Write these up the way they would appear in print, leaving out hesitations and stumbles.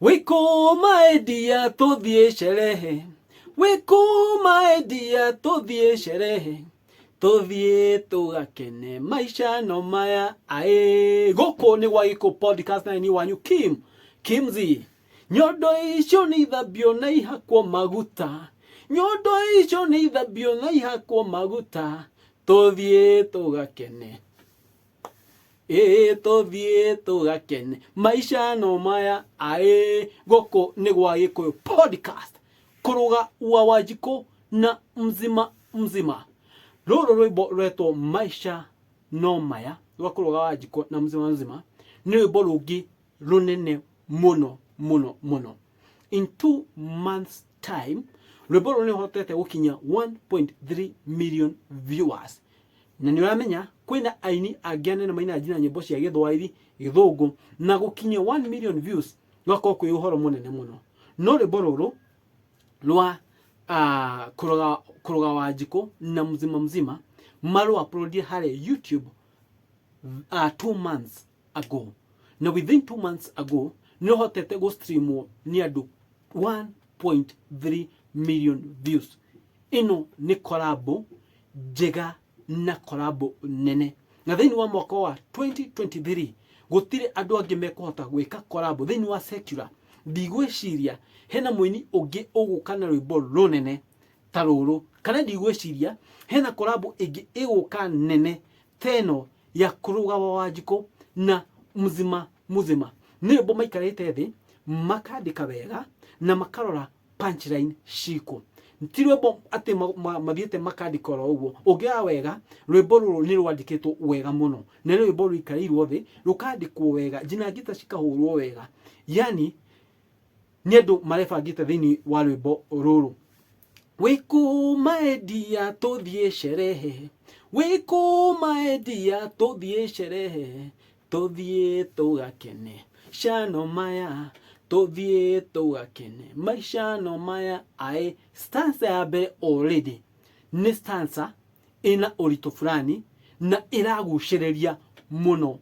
Wiko maedia tudhie sherehe. Wiko maedia tudhie sherehe. Tudhie tugakene maisha no maya ae. Goko ni waiko podcast na ni wanyu Kimzi. Nyodo icio ni thabio na ihakwo maguta. Nyodo icio ni thabio na ihakwo maguta. Tudhie tugakene. Tudhie tugakene maisha no maya ae. Goko ni waiko podcast. Kuruga Wajiko na Mzima. Ruru Rwimbo rwetwo Maisha no maya rwa Kuruga Wajiko na Mzima. Ni rwimbo rungi runene muno. In 2 months time rwimbo runi hotete gukinya 1.3 million viewers. Na ni uramenya kwina aini agiane na maina jina nyimbo cia Githwairi Githungu na gukinya 1 million views gwako kwi uhoro munene muno. No rwimbo ruru rwa Kuruga Wajiko na Mzima maru uploaded hare YouTube 2 months ago. Now within 2 months ago no hotete go stream ni andu 1.3 million views. Ino ni collabo jega na collabo nene. Na thini wa mwaka wa 2023 Gutiri andu angi mekuhota gwika collabo thini wa secular. Ndigwiciria hena Mwini ungi uguka na rwimbo runene ta ruru, kana ndigwiciria hena collabo ingi iguka nene teno ya Kuruga Wajiko na Mzima. Ni rwimbo maikarite thi makandika wega na makarora punchline shiko. Ti rwimbo ati mathiete makandika ro uguo. Ungia wega rwimbo ruru ni rwandikitwo wega muno. Na rwimbo ruikarirwo thi rukandikwo wega, jina ngita cikahurwo wega. Yani nyendu marefangite thini wa rwimbo ruru. Wiku maedia tudhie sherehe. Wiku maedia tudhie sherehe. Tudhie tugakene shano maya. Tudhie tugakene maisha no maya ae. Stanza ya mbere already ni stanza ina urito fulani na iraguciriria muno.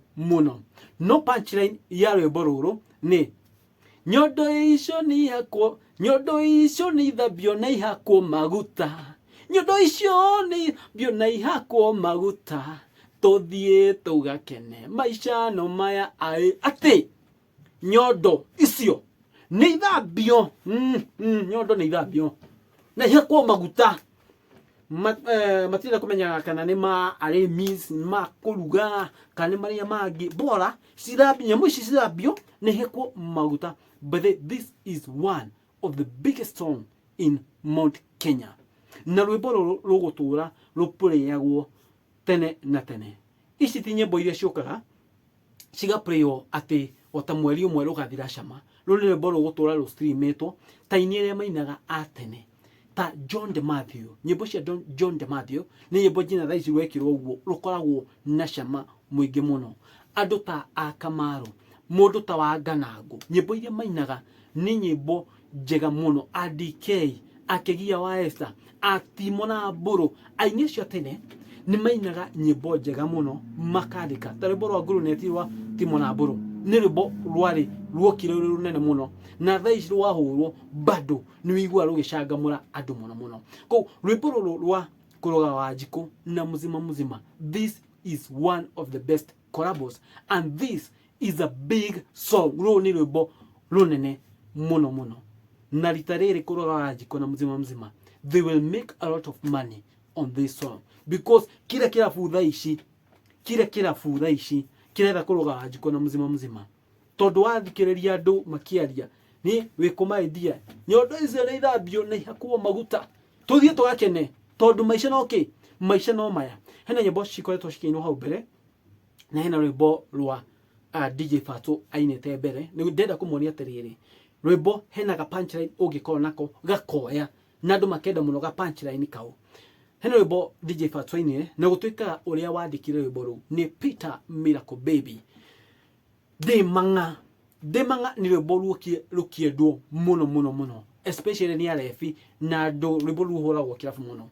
No punchline ya rwimbo ruru ni nyodo icio ni hakwo, nyodo icio ni thabio na ihakwo maguta. Nyodo icio ni thabio na ihakwo maguta. Tudhie tugakene maisha no maya ae. Ati nyodo icio ni thabio nyodo ni thabio na ihakwo maguta. Matira kumenya kana ni ma aremis ma kuruga kana maria mangi bora sirabio mushi sirabio ni ihakwo maguta. But this is one of the biggest song in Mount Kenya. Na rwimbo rugutura rupureyagwo tene na tene. Ici ti nyimbo iria ciokaga ciga playo ati ota mweri umwe rugathira cama. Ruri rwimbo rugutura ru streametwo ta inyere mainaga atene ta John de Matthew. Nyimbo cia John de Matthew ni nyimbo jina thaici wekirwo uguo rukoragwo na cama mwingi muno. Andu ta Akamaro, mundu ta wa Ganango, nyimbo iria mainaga ni nyimbo njega muno. ADK, Akegia wa Esther, Atimona Buru, aini cio tene ni mainaga nyimbo njega muno makandika. Ta rwimbo rwa Guru netirwa Timona Buru ni rwimbo rwari rwokire runene muno na thaici rwahurwo bado ni wigua rugicangamura andu muno. Ko rwimbo rwa Kuruga Wajiko na Mzima, this is one of the best collabos and this is a big song. Ruru ni rwimbo runene muno. Na ritarere Kuruga Wajiko na Mzima, they will make a lot of money on this song because kila fudha ici kirenda Kuruga Wajiko na Mzima. Tondu wathikiriria andu makiaria ni wikuma idea nyodo icio ni thabio na ihakwo maguta. Tuthie tugakene tondu maisha no maisha no maya. Hena nyimbo cikoretwo cikiinwo hau mbere na hena rwimbo rwa DJ Fatu ainete mbere. Ni ndenda kumuonia atiriri rwimbo hena ga punchline ungikora nako gakoya na andu makenda muno ga punchline kau. Hena rwimbo DJ Fatu aine na gutuika uria wandikire rwimbo ru ni Peter Miracle Baby. Demanga ni rwimbo rukiendwo muno especially ni arefi na andu rwimbo ruhuragwo kirabu muno.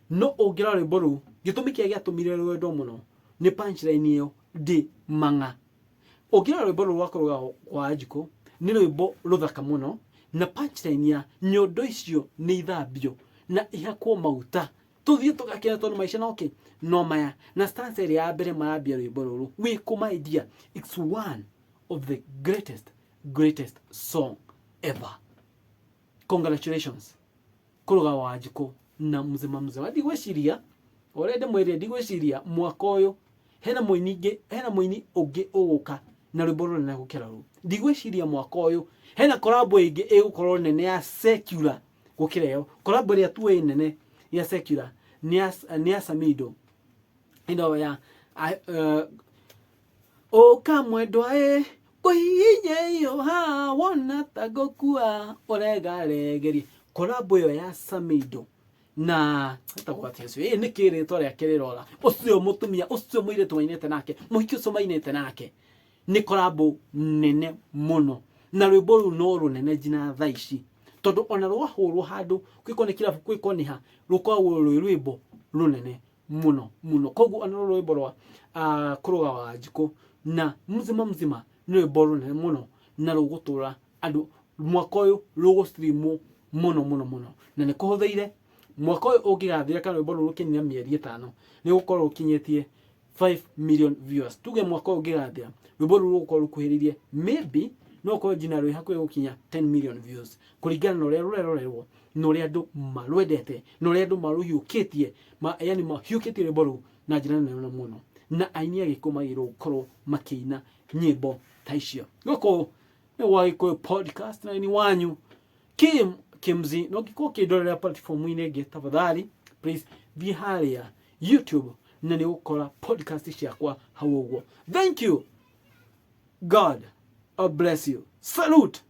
No ungira rwimbo ru gitumi kia giatumire rwendo muno ni punchline iyo Demanga. Ungira rwimbo rwa Kuruga Wajiko ni rwimbo ruthaka muno na punchline ya nyondo icio ni ithambio na ihakwo maguta tuthie tugakira tondu Maisha na okay no maya na stanza ria ya mbere marambia rwimbo ruru we kuma idea it's one of the greatest song ever. Congratulations Kuruga wa Njiko na Mzima ndigwiciria orede mwire ndigwiciria mwaka uyu hena mwini ungi uguka na rwimbo runene gukira ru ndigwiciria mwaka uyu hena collab ingi igukorwo nene ya secular gukira yo collab ria tu nene ya secular ni ya Samido ino ya o kamwendwa kuhinya iyo ha wona tagokua oregaregeri collab yo ya Samido na takwatya cio ni kire to ria kirirora ucio mutumia ucio muire tumainete nake muhiki ucio mainete nake ni collab nene muno na rwimbo ru no runene jina thaici tondu ona rwahurwo handu kwikoni kirabu kwikoni ha rukoragwo rwimbo runene muno koguo ona rwimbo rwa Kuruga wa Njiko na Mzima ni rwimbo runene muno na rugutura andu mwaka uyu rugustreamwo muno na ni kuhuthaire mwaka uyu ungigathira kana rwimbo ruru kinyia mieri 5 ni gukorwo kinyetie 5 million viewers tuge mwaka ungigathira rwimbo ruru gukorwo kuhiririe maybe no ko jina rwi hakuye gukinya 10 million views kuringana na uria rurerorerwo no uria andu marwendete no uria andu maruhiukitie yani mahiukitie rwimbo ru na njira nene muno na aini agikumagirwo gukorwo makiina nyimbo ta icio goko ni Waiko podcast na ni wanyu Kimzi no giko kidorera platform ine ngi tafadhali please thie haria YouTube na ni ukora podcast ciakwa hau uguo. Thank you, God bless you. Salute.